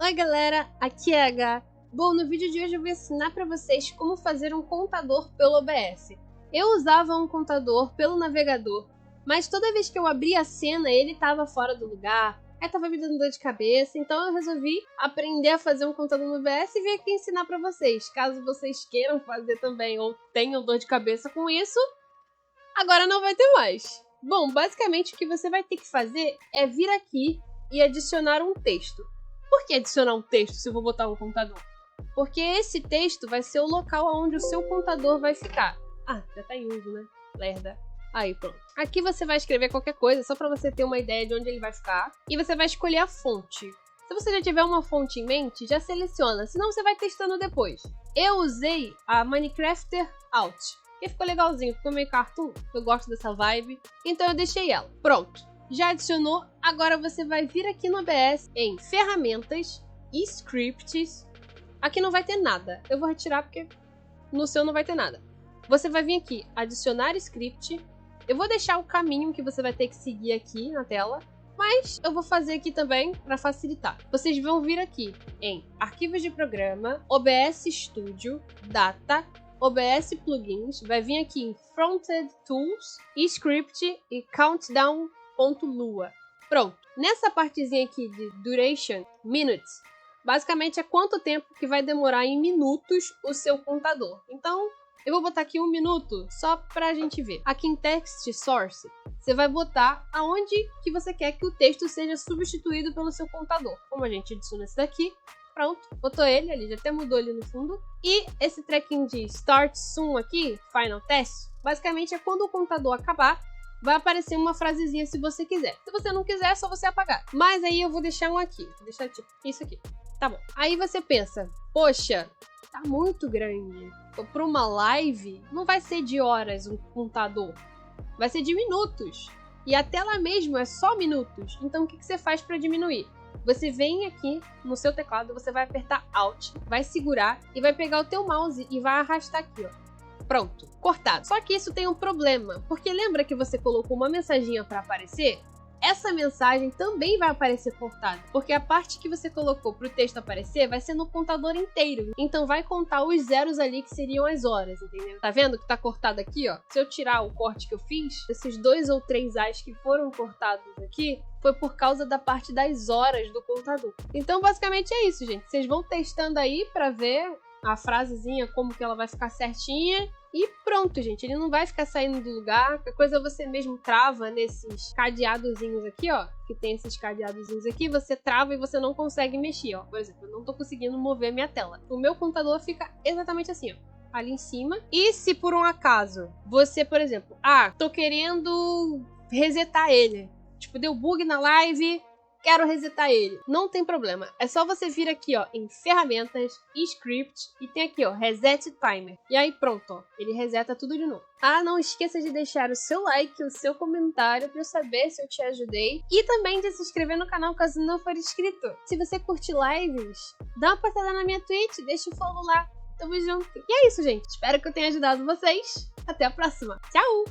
Oi galera, aqui é a H. Bom, no vídeo de hoje eu vou ensinar pra vocês como fazer um contador pelo OBS. Eu usava um contador pelo navegador, mas toda vez que eu abria a cena ele estava fora do lugar, aí tava me dando dor de cabeça, então eu resolvi aprender a fazer um contador no OBS e vim aqui ensinar pra vocês. Caso vocês queiram fazer também ou tenham dor de cabeça com isso, agora não vai ter mais. Bom, basicamente o que você vai ter que fazer é vir aqui e adicionar um texto. Por que adicionar um texto se eu vou botar um contador? Porque esse texto vai ser o local onde o seu contador vai ficar. Ah, já tá em uso, né? Lerda. Aí, pronto. Aqui você vai escrever qualquer coisa, só pra você ter uma ideia de onde ele vai ficar. E você vai escolher a fonte. Se você já tiver uma fonte em mente, já seleciona, senão você vai testando depois. Eu usei a Minecrafter Alt, que ficou legalzinho, ficou meio cartoon, eu gosto dessa vibe, então eu deixei ela. Pronto. Já adicionou, agora você vai vir aqui no OBS em Ferramentas, Scripts. Aqui não vai ter nada, eu vou retirar porque no seu não vai ter nada. Você vai vir aqui, adicionar script. Eu vou deixar o caminho que você vai ter que seguir aqui na tela, mas eu vou fazer aqui também para facilitar. Vocês vão vir aqui em Arquivos de Programa, OBS Studio, Data, OBS Plugins, vai vir aqui em Frontend Tools, Script e Countdown.lua. Pronto. Nessa partezinha aqui de Duration, Minutes, basicamente é quanto tempo que vai demorar em minutos o seu contador. Então, eu vou botar aqui 1 minuto, só pra gente ver. Aqui em Text Source, você vai botar aonde que você quer que o texto seja substituído pelo seu contador. Como a gente adiciona esse daqui, pronto, botou ele já até mudou ali no fundo. E esse trequinho de Start Soon aqui, Final Test, basicamente é quando o contador acabar, vai aparecer uma frasezinha se você quiser. Se você não quiser, é só você apagar. Mas aí eu vou deixar um aqui, vou deixar tipo isso aqui. Tá bom. Aí você pensa, poxa, tá muito grande. Para uma live, não vai ser de horas um contador. Vai ser de minutos. E a tela mesmo é só minutos. Então o que você faz para diminuir? Você vem aqui no seu teclado, você vai apertar Alt, vai segurar e vai pegar o teu mouse e vai arrastar aqui, ó. Pronto, cortado. Só que isso tem um problema, porque lembra que você colocou uma mensaginha para aparecer? Essa mensagem também vai aparecer cortada, porque a parte que você colocou para o texto aparecer vai ser no contador inteiro. Então vai contar os zeros ali que seriam as horas, entendeu? Tá vendo que tá cortado aqui, ó? Se eu tirar o corte que eu fiz, esses 2 ou 3 A's que foram cortados aqui, foi por causa da parte das horas do contador. Então basicamente é isso, gente. Vocês vão testando aí para ver a frasezinha, como que ela vai ficar certinha. E pronto, gente. Ele não vai ficar saindo do lugar. Qualquer coisa você mesmo trava nesses cadeadozinhos aqui, ó. Que tem esses cadeadozinhos aqui. Você trava e você não consegue mexer, ó. Por exemplo, eu não tô conseguindo mover a minha tela. O meu contador fica exatamente assim, ó. Ali em cima. E se por um acaso você, por exemplo, tô querendo resetar ele. Tipo, deu bug na live, quero resetar ele. Não tem problema. É só você vir aqui, ó, em Ferramentas, Script, e tem aqui, ó, Reset Timer. E aí pronto, ó, ele reseta tudo de novo. Não esqueça de deixar o seu like, o seu comentário pra eu saber se eu te ajudei. E também de se inscrever no canal caso não for inscrito. Se você curte lives, dá uma passada na minha Twitch, deixa o follow lá. Tamo junto. E é isso, gente. Espero que eu tenha ajudado vocês. Até a próxima. Tchau!